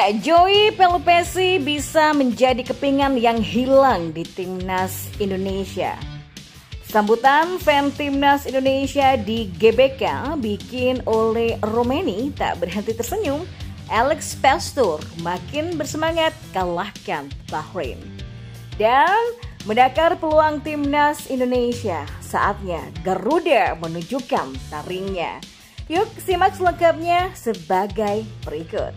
Ya, Joey Pelupesi bisa menjadi kepingan yang hilang di Timnas Indonesia. Sambutan fan Timnas Indonesia di GBK bikin oleh Romeni tak berhenti tersenyum. Alex Pastur makin bersemangat kalahkan Bahrain. Dan mendakar peluang Timnas Indonesia, saatnya Garuda menunjukkan taringnya. Yuk simak selengkapnya sebagai berikut.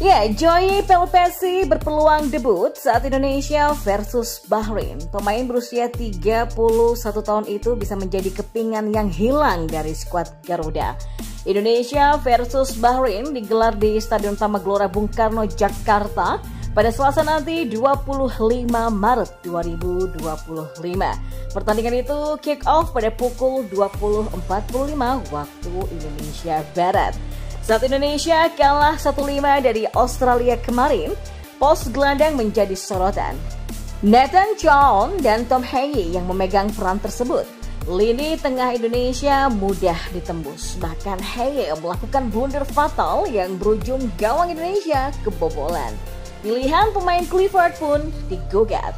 Ya, Joey Pelupesi berpeluang debut saat Indonesia versus Bahrain. Pemain berusia 31 tahun itu bisa menjadi kepingan yang hilang dari skuad Garuda. Indonesia versus Bahrain digelar di Stadion Utama Gelora Bung Karno, Jakarta pada Selasa nanti 25 Maret 2025. Pertandingan itu kick off pada pukul 20.45 waktu Indonesia Barat. Saat Indonesia kalah 1-5 dari Australia kemarin, pos gelandang menjadi sorotan. Nathan Chown dan Tom Heye yang memegang peran tersebut. Lini tengah Indonesia mudah ditembus. Bahkan Heye melakukan blunder fatal yang berujung gawang Indonesia kebobolan. Pilihan pemain Clifford pun digugat.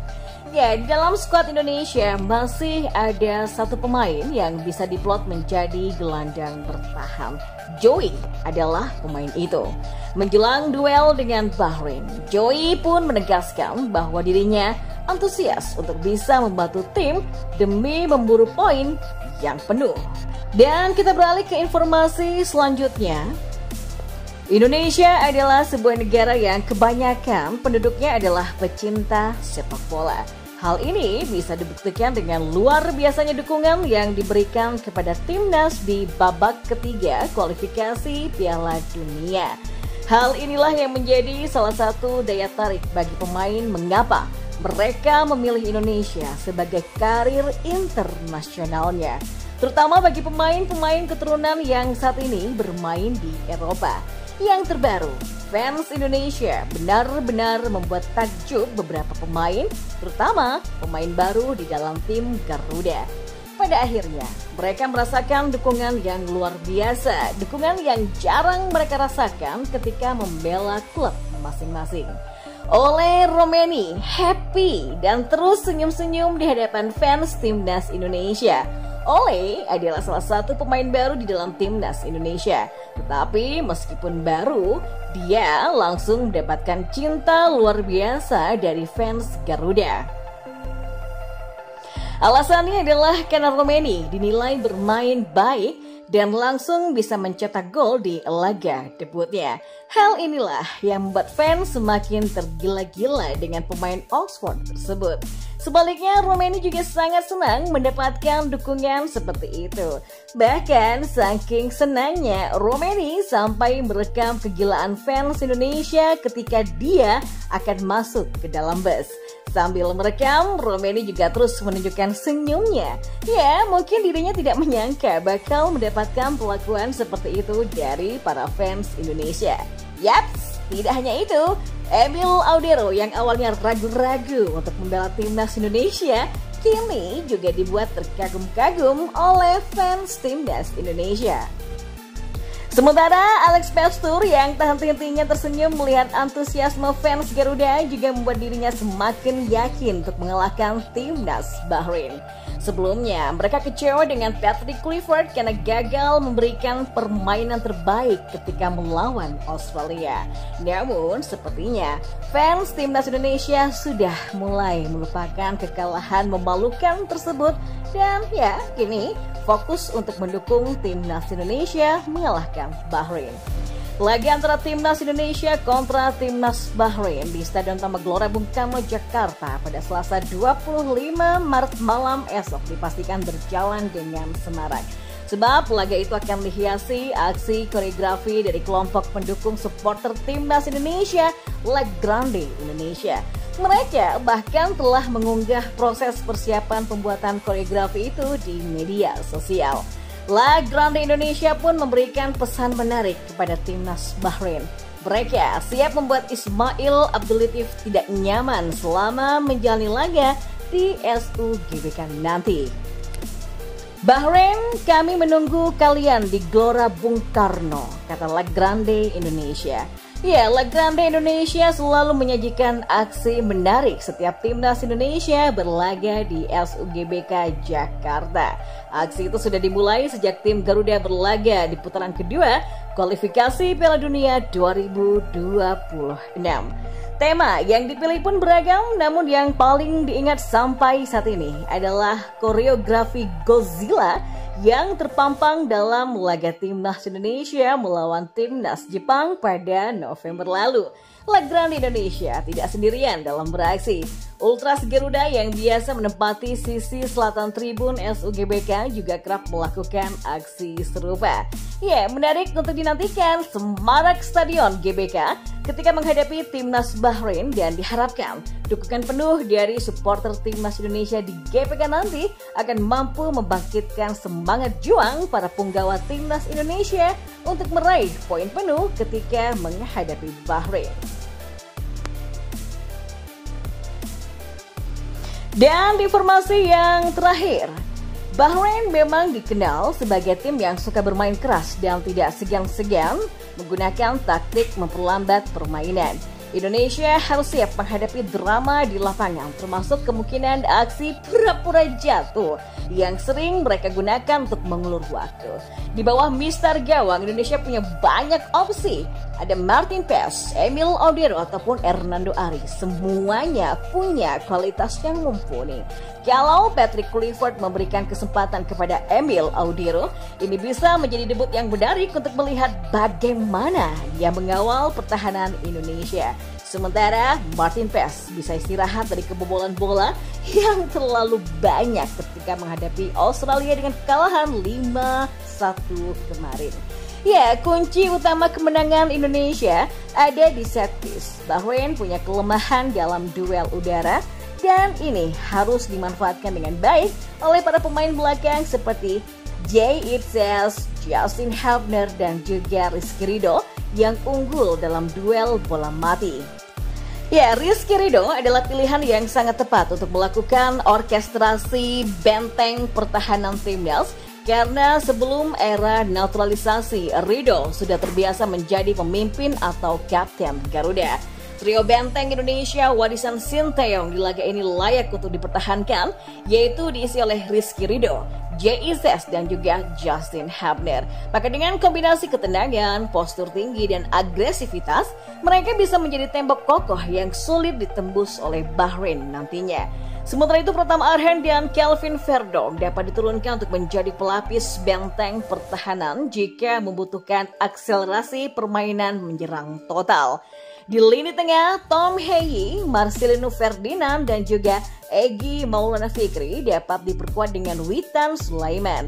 Ya, dalam skuad Indonesia masih ada satu pemain yang bisa diplot menjadi gelandang bertahan. Joey adalah pemain itu. Menjelang duel dengan Bahrain, Joey pun menegaskan bahwa dirinya antusias untuk bisa membantu tim demi memburu poin yang penuh. Dan kita beralih ke informasi selanjutnya. Indonesia adalah sebuah negara yang kebanyakan penduduknya adalah pecinta sepak bola. Hal ini bisa dibuktikan dengan luar biasanya dukungan yang diberikan kepada timnas di babak ketiga kualifikasi Piala Dunia. Hal inilah yang menjadi salah satu daya tarik bagi pemain mengapa mereka memilih Indonesia sebagai karir internasionalnya. Terutama bagi pemain-pemain keturunan yang saat ini bermain di Eropa. Yang terbaru, fans Indonesia benar-benar membuat takjub beberapa pemain, terutama pemain baru di dalam tim Garuda. Pada akhirnya, mereka merasakan dukungan yang luar biasa, dukungan yang jarang mereka rasakan ketika membela klub masing-masing. Ole Romeni happy dan terus senyum-senyum di hadapan fans Timnas Indonesia. Ole adalah salah satu pemain baru di dalam Timnas Indonesia. Tetapi meskipun baru, dia langsung mendapatkan cinta luar biasa dari fans Garuda. Alasannya adalah karena Romeni dinilai bermain baik dan langsung bisa mencetak gol di laga debutnya. Hal inilah yang membuat fans semakin tergila-gila dengan pemain Oxford tersebut. Sebaliknya, Romeni juga sangat senang mendapatkan dukungan seperti itu. Bahkan, saking senangnya, Romeni sampai merekam kegilaan fans Indonesia ketika dia akan masuk ke dalam bus. Sambil merekam, Romeni juga terus menunjukkan senyumnya. Ya, mungkin dirinya tidak menyangka bakal mendapatkan perlakuan seperti itu dari para fans Indonesia. Yaps, tidak hanya itu, Emil Audero yang awalnya ragu-ragu untuk membela timnas Indonesia, kini juga dibuat terkagum-kagum oleh fans timnas Indonesia. Sementara Alex Pastur yang tak henti-hentinya tersenyum melihat antusiasme fans Garuda juga membuat dirinya semakin yakin untuk mengalahkan timnas Bahrain. Sebelumnya, mereka kecewa dengan Patrick Clifford karena gagal memberikan permainan terbaik ketika melawan Australia. Namun, sepertinya fans timnas Indonesia sudah mulai melupakan kekalahan memalukan tersebut dan ya, kini fokus untuk mendukung timnas Indonesia mengalahkan Bahrain. Laga antara timnas Indonesia kontra timnas Bahrain di Stadion Utama Gelora Bung Karno, Jakarta pada Selasa 25 Maret malam esok dipastikan berjalan dengan semarak. Sebab laga itu akan dihiasi aksi koreografi dari kelompok pendukung supporter timnas Indonesia, La Grande Indonesia. Mereka bahkan telah mengunggah proses persiapan pembuatan koreografi itu di media sosial. La Grande Indonesia pun memberikan pesan menarik kepada timnas Bahrain. Mereka siap membuat Ismail Abdul-Latif tidak nyaman selama menjalani laga di SUGBK nanti. Bahrain, kami menunggu kalian di Gelora Bung Karno, kata La Grande Indonesia. Ya, La Grande Indonesia selalu menyajikan aksi menarik setiap timnas Indonesia berlaga di SUGBK Jakarta. Aksi itu sudah dimulai sejak tim Garuda berlaga di putaran kedua kualifikasi Piala Dunia 2026. Tema yang dipilih pun beragam, namun yang paling diingat sampai saat ini adalah koreografi Godzilla yang terpampang dalam laga timnas Indonesia melawan timnas Jepang pada November lalu. La Grande Indonesia tidak sendirian dalam beraksi. Ultras Garuda yang biasa menempati sisi selatan tribun SUGBK juga kerap melakukan aksi serupa. Ya, menarik untuk dinantikan semarak Stadion GBK ketika menghadapi timnas Bahrain, dan diharapkan dukungan penuh dari supporter timnas Indonesia di GBK nanti akan mampu membangkitkan semangat juang para punggawa timnas Indonesia untuk meraih poin penuh ketika menghadapi Bahrain. Dan di informasi yang terakhir, Bahrain memang dikenal sebagai tim yang suka bermain keras dan tidak segan-segan menggunakan taktik memperlambat permainan. Indonesia harus siap menghadapi drama di lapangan, termasuk kemungkinan aksi pura-pura jatuh yang sering mereka gunakan untuk mengulur waktu. Di bawah Mister Gawang, Indonesia punya banyak opsi. Ada Martin Paes, Emil Audero ataupun Hernando Ari. Semuanya punya kualitas yang mumpuni. Kalau Patrick Kluivert memberikan kesempatan kepada Emil Audero, ini bisa menjadi debut yang menarik untuk melihat bagaimana dia mengawal pertahanan Indonesia. Sementara Martin Paes bisa istirahat dari kebobolan bola yang terlalu banyak ketika menghadapi Australia dengan kekalahan 5-1 kemarin. Ya, kunci utama kemenangan Indonesia ada di set piece. Bahrain punya kelemahan dalam duel udara, dan ini harus dimanfaatkan dengan baik oleh para pemain belakang seperti Jay Itzels, Justin Hubner, dan juga Rizky Ridho yang unggul dalam duel bola mati. Ya, Rizky Ridho adalah pilihan yang sangat tepat untuk melakukan orkestrasi benteng pertahanan timnas, karena sebelum era naturalisasi, Ridho sudah terbiasa menjadi pemimpin atau kapten Garuda. Trio benteng Indonesia warisan Sinteyong di laga ini layak untuk dipertahankan, yaitu diisi oleh Rizky Ridho, Jay Itzels, dan juga Justin Hubner. Maka dengan kombinasi ketenangan, postur tinggi, dan agresivitas, mereka bisa menjadi tembok kokoh yang sulit ditembus oleh Bahrain nantinya. Sementara itu, Pratama Arhan dan Kelvin Verdong dapat diturunkan untuk menjadi pelapis benteng pertahanan jika membutuhkan akselerasi permainan menyerang total. Di lini tengah, Tom Heyi, Marcelino Ferdinand, dan juga Egy Maulana Fikri dapat diperkuat dengan Witan Sulaiman.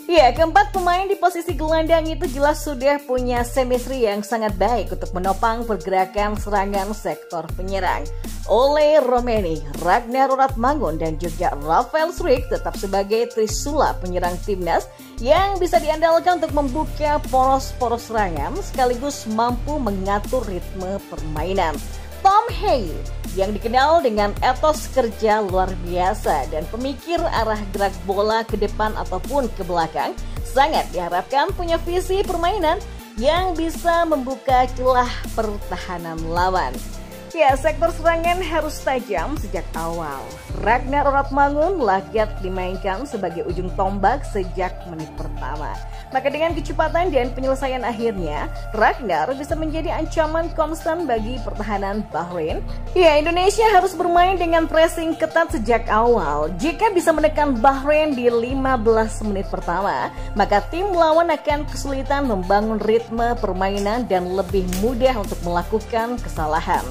Ya, keempat pemain di posisi gelandang itu jelas sudah punya chemistry yang sangat baik untuk menopang pergerakan serangan sektor penyerang. Ole Romeni, Ragnar Ratmangun, dan juga Rafael Struijk tetap sebagai trisula penyerang timnas yang bisa diandalkan untuk membuka poros-poros serangan sekaligus mampu mengatur ritme permainan. Tom Heyi yang dikenal dengan etos kerja luar biasa dan pemikir arah gerak bola ke depan ataupun ke belakang, sangat diharapkan punya visi permainan yang bisa membuka celah pertahanan lawan. Ya, sektor serangan harus tajam sejak awal. Ragnar Ratmangun layak dimainkan sebagai ujung tombak sejak menit pertama. Maka dengan kecepatan dan penyelesaian akhirnya, Ragnar bisa menjadi ancaman konstan bagi pertahanan Bahrain. Ya, Indonesia harus bermain dengan pressing ketat sejak awal. Jika bisa menekan Bahrain di 15 menit pertama, maka tim lawan akan kesulitan membangun ritme permainan dan lebih mudah untuk melakukan kesalahan.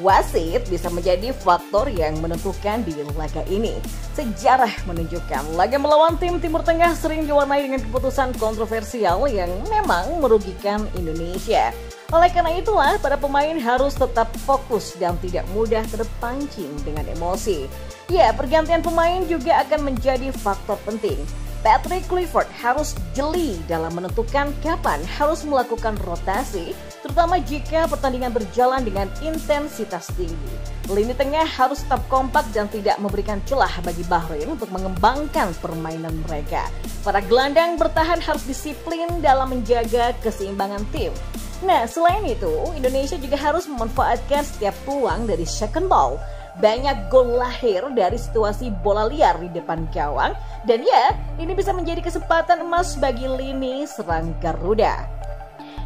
Wasit bisa menjadi faktor yang menentukan di laga ini. Sejarah menunjukkan laga melawan tim Timur Tengah sering diwarnai dengan keputusan kontroversial yang memang merugikan Indonesia. Oleh karena itulah, para pemain harus tetap fokus dan tidak mudah terpancing dengan emosi. Ya, pergantian pemain juga akan menjadi faktor penting. Patrick Kluivert harus jeli dalam menentukan kapan harus melakukan rotasi, terutama jika pertandingan berjalan dengan intensitas tinggi. Lini tengah harus tetap kompak dan tidak memberikan celah bagi Bahrain untuk mengembangkan permainan mereka. Para gelandang bertahan harus disiplin dalam menjaga keseimbangan tim. Nah, selain itu, Indonesia juga harus memanfaatkan setiap peluang dari second ball. Banyak gol lahir dari situasi bola liar di depan gawang, dan ya, ini bisa menjadi kesempatan emas bagi lini serang Garuda.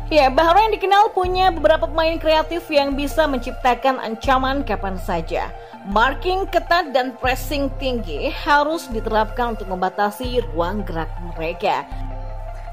Ya, Bahrain dikenal punya beberapa pemain kreatif yang bisa menciptakan ancaman kapan saja. Marking ketat dan pressing tinggi harus diterapkan untuk membatasi ruang gerak mereka.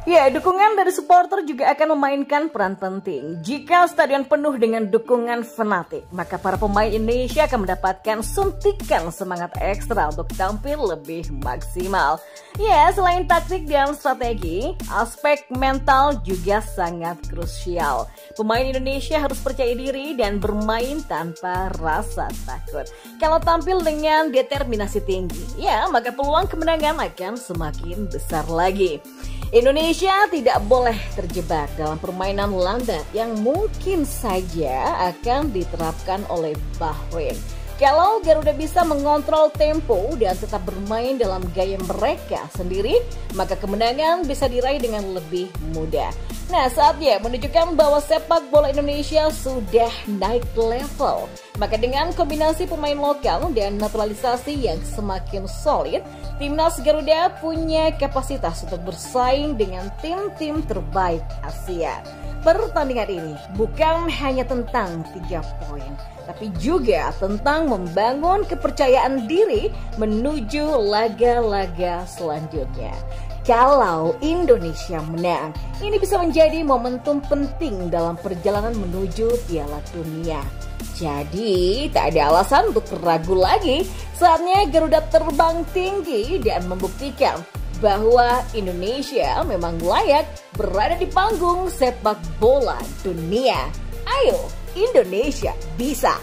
Ya, dukungan dari supporter juga akan memainkan peran penting. Jika stadion penuh dengan dukungan fanatik, maka para pemain Indonesia akan mendapatkan suntikan semangat ekstra untuk tampil lebih maksimal. Ya, selain taktik dan strategi, aspek mental juga sangat krusial. Pemain Indonesia harus percaya diri dan bermain tanpa rasa takut. Kalau tampil dengan determinasi tinggi, ya, maka peluang kemenangan akan semakin besar lagi. Indonesia tidak boleh terjebak dalam permainan lambat yang mungkin saja akan diterapkan oleh Bahrain. Kalau Garuda bisa mengontrol tempo dan tetap bermain dalam gaya mereka sendiri, maka kemenangan bisa diraih dengan lebih mudah. Nah, saatnya menunjukkan bahwa sepak bola Indonesia sudah naik level. Maka dengan kombinasi pemain lokal dan naturalisasi yang semakin solid, Timnas Garuda punya kapasitas untuk bersaing dengan tim-tim terbaik Asia. Pertandingan ini bukan hanya tentang 3 poin, tapi juga tentang membangun kepercayaan diri menuju laga-laga selanjutnya. Kalau Indonesia menang, ini bisa menjadi momentum penting dalam perjalanan menuju Piala Dunia. Jadi, tak ada alasan untuk ragu lagi. Saatnya Garuda terbang tinggi dan membuktikan bahwa Indonesia memang layak berada di panggung sepak bola dunia. Ayo, Indonesia bisa!